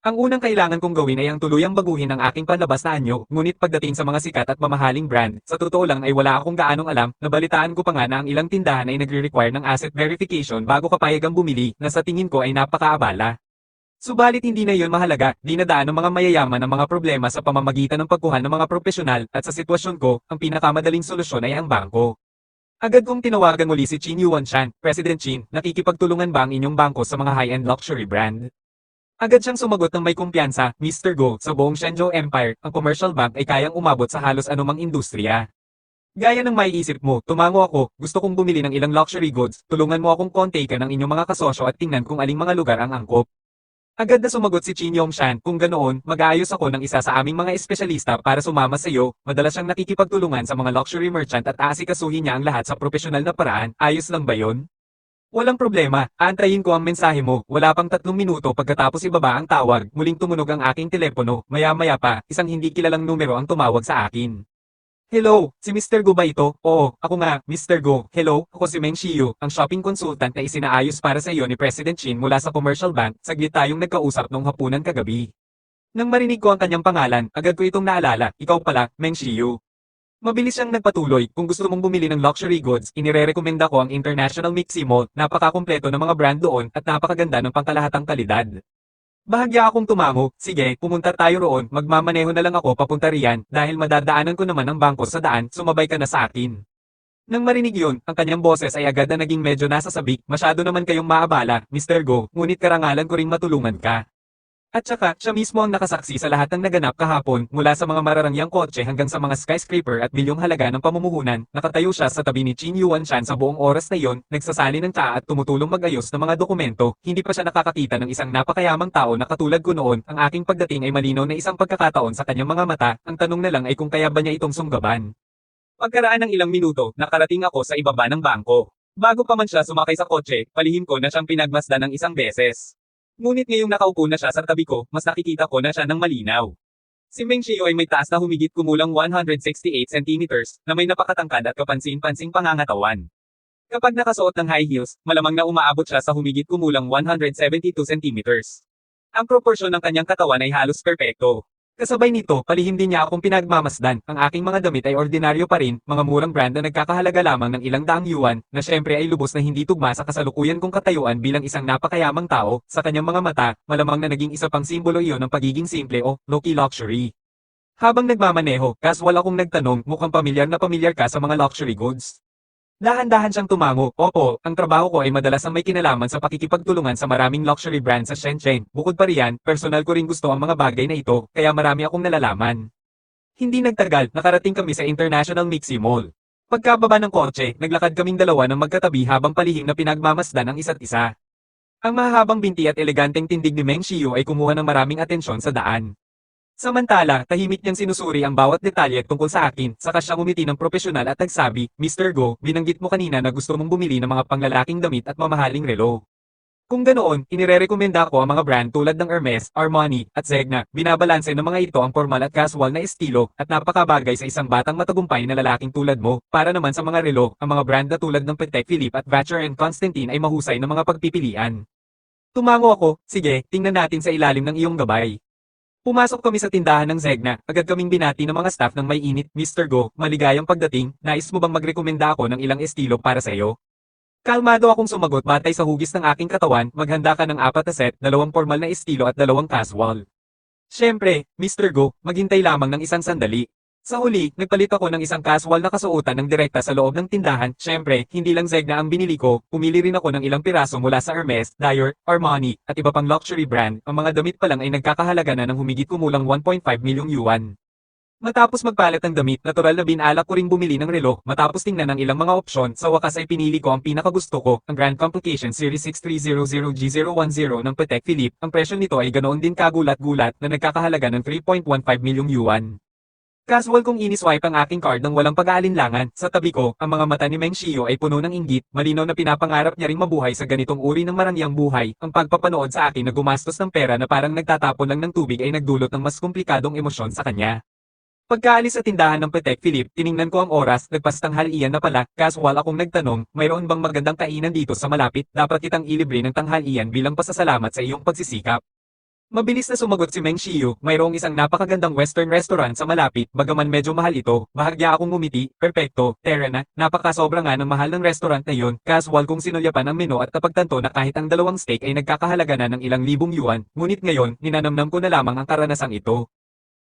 Ang unang kailangan kong gawin ay ang tuluyang baguhin ang aking panlabas na anyo, ngunit pagdating sa mga sikat at mamahaling brand, sa totoo lang ay wala akong gaanong alam, nabalitaan ko pa nga na ang ilang tindahan ay nagre-require ng asset verification bago ka payagang bumili, na sa tingin ko ay napakaabala. Subalit hindi na iyon mahalaga, dinadaan ng mga mayayaman ang mga problema sa pamamagitan ng pagkuha ng mga profesional, at sa sitwasyon ko, ang pinakamadaling solusyon ay ang bangko. Agad kong tinawagan muli si Chin Yuan Shan, President Chin, nakikipagtulungan ba ang inyong bangko sa mga high-end luxury brand? Agad siyang sumagot ng may kumpiyansa, Mr. Go, sa buong Shenzhou Empire, ang commercial bank ay kayang umabot sa halos anumang industriya. Gaya ng maiisip mo, tumango ako, gusto kong bumili ng ilang luxury goods, tulungan mo akong kontakin ng inyong mga kasosyo at tingnan kung aling mga lugar ang angkop. Agad na sumagot si Chin Yong Shan, kung ganoon, mag-aayos ako ng isa sa aming mga espesyalista para sumama sa iyo, madalas siyang nakikipagtulungan sa mga luxury merchant at aasikasuhin niya ang lahat sa profesional na paraan, ayos lang ba yon? Walang problema, aantayin ko ang mensahe mo, wala pang 3 minuto pagkatapos ibaba ang tawag, muling tumunog ang aking telepono, maya-maya pa, isang hindi kilalang numero ang tumawag sa akin. Hello, si Mr. Go ba ito? Oo, ako nga, Mr. Go. Hello, ako si Meng Shiyu, ang shopping consultant na isinaayos para sa iyo ni President Chin mula sa commercial bank, saglit tayong nagkausap nung hapunan kagabi. Nang marinig ko ang kanyang pangalan, agad ko itong naalala, ikaw pala, Meng Shiyu. Mabilis siyang nagpatuloy, kung gusto mong bumili ng luxury goods, inirerekomenda ko ang International Mixi Mall, napakakumpleto ng mga brand doon at napakaganda ng pangkalahatang kalidad. Bahagya akong tumango, sige, pumunta tayo roon, magmamaneho na lang ako papunta riyan, dahil madadaanan ko naman ang bangko sa daan, sumabay ka na sa akin. Nang marinig yun, ang kanyang boses ay agad na naging medyo nasasabik, masyado naman kayong maabala, Mr. Go, ngunit karangalan ko ring matulungan ka. At saka, siya mismo ang nakasaksi sa lahat ng naganap kahapon, mula sa mga mararangyang kotse hanggang sa mga skyscraper at bilyong halaga ng pamumuhunan, nakatayo siya sa tabi ni Chin Yuan Shan sa buong oras na iyon, nagsasali ng tsaa at tumutulong mag-ayos ng mga dokumento, hindi pa siya nakakakita ng isang napakayamang tao na katulad ko noon, ang aking pagdating ay malinaw na isang pagkakataon sa kanyang mga mata, ang tanong na lang ay kung kaya ba niya itong sunggaban. Pagkaraan ng ilang minuto, nakarating ako sa ibaba ng bangko. Bago pa man siya sumakay sa kotse, palihim ko na siyang pinagmasdan ng isang beses. Ngunit ngayong nakaupo na siya sa tabi ko, mas nakikita ko na siya ng malinaw. Si Meng Shio ay may taas na humigit kumulang 168 centimeters, na may napakatangkad at kapansin-pansing pangangatawan. Kapag nakasuot ng high heels, malamang na umaabot siya sa humigit kumulang 172 centimeters. Ang proporsyon ng kanyang katawan ay halos perpekto. Kasabay nito, palihim din niya akong pinagmamasdan, ang aking mga damit ay ordinaryo pa rin, mga murang brand na nagkakahalaga lamang ng ilang daang yuan, na syempre ay lubos na hindi tugma sa kasalukuyan kong katayuan bilang isang napakayamang tao, sa kanyang mga mata, malamang na naging isa pang simbolo iyon ng pagiging simple o low-key luxury. Habang nagmamaneho, casual akong nagtanong, mukhang pamilyar ka sa mga luxury goods. Dahan-dahan siyang tumango, opo, ang trabaho ko ay madalas ang may kinalaman sa pakikipagtulungan sa maraming luxury brands sa Shenzhen. Bukod pa riyan, personal ko rin gusto ang mga bagay na ito, kaya marami akong nalalaman. Hindi nagtagal, nakarating kami sa International Mixi Mall. Pagkababa ng kotse, naglakad kaming dalawa ng magkatabi habang palihim na pinagmamasdan ang isa't isa. Ang mahahabang binti at eleganteng tindig ni Meng Shiyu ay kumuha ng maraming atensyon sa daan. Samantala, tahimik niyang sinusuri ang bawat detalye tungkol sa akin, saka siya ngumiti ng propesyonal at nagsabi, Mr. Go, binanggit mo kanina na gusto mong bumili ng mga panglalaking damit at mamahaling relo. Kung ganoon, inirerekomenda ko ang mga brand tulad ng Hermes, Armani, at Zegna, binabalanse ng mga ito ang formal at casual na estilo, at napakabagay sa isang batang matagumpay na lalaking tulad mo, para naman sa mga relo, ang mga brand na tulad ng Patek Philippe at Vacheron and Constantine ay mahusay na mga pagpipilian. Tumango ako, sige, tingnan natin sa ilalim ng iyong gabay. Pumasok kami sa tindahan ng Zegna, agad kaming binati ng mga staff ng may init, Mr. Go, maligayang pagdating, nais mo bang magrekomenda ako ng ilang estilo para sa iyo? Kalmado akong sumagot batay sa hugis ng aking katawan, maghanda ka ng 4 na set, 2 formal na estilo at 2 casual. Siyempre, Mr. Go, maghintay lamang ng isang sandali. Sa huli, nagpalit ako ng isang casual na kasuotan ng direkta sa loob ng tindahan. Siyempre, hindi lang Zegna ang binili ko, pumili rin ako ng ilang piraso mula sa Hermes, Dior, Armani, at iba pang luxury brand. Ang mga damit pa lang ay nagkakahalaga na ng humigit kumulang 1.5 milyong yuan. Matapos magpalit ng damit, natural na binalak ko ring bumili ng relo. Matapos tingnan ng ilang mga opsyon, sa wakas ay pinili ko ang pinakagusto ko, ang Grand Complication Series 6300G010 ng Patek Philippe. Ang presyo nito ay ganoon din kagulat-gulat na nagkakahalaga ng 3.15 milyong yuan. Casual kong iniswipe ang aking card nang walang pag-aalinlangan. Sa tabi ko, ang mga mata ni Meng Shiyu ay puno ng inggit, malinaw na pinapangarap niya ring mabuhay sa ganitong uri ng marangyang buhay. Ang pagpapanood sa akin na gumastos ng pera na parang nagtatapon lang ng tubig ay nagdulot ng mas komplikadong emosyon sa kanya. Pagkaalis sa tindahan ng Patek Philippe, tiningnan ko ang oras, nagpastanghalian na pala, casual akong nagtanong, mayroon bang magandang kainan dito sa malapit, dapat kitang ilibre ng tanghalian bilang pasasalamat sa iyong pagsisikap. Mabilis na sumagot si Meng Shiyu, mayroong isang napakagandang western restaurant sa malapit, bagaman medyo mahal ito. Bahagya akong ngumiti, perpekto, Tera na, napakasobra nga ng mahal ng restaurant na yun. Casual kong sinulyapan ang menu at napagtanto na kahit ang dalawang steak ay nagkakahalaga na ng ilang libong yuan, ngunit ngayon, ninanamnam ko na lamang ang karanasang ito.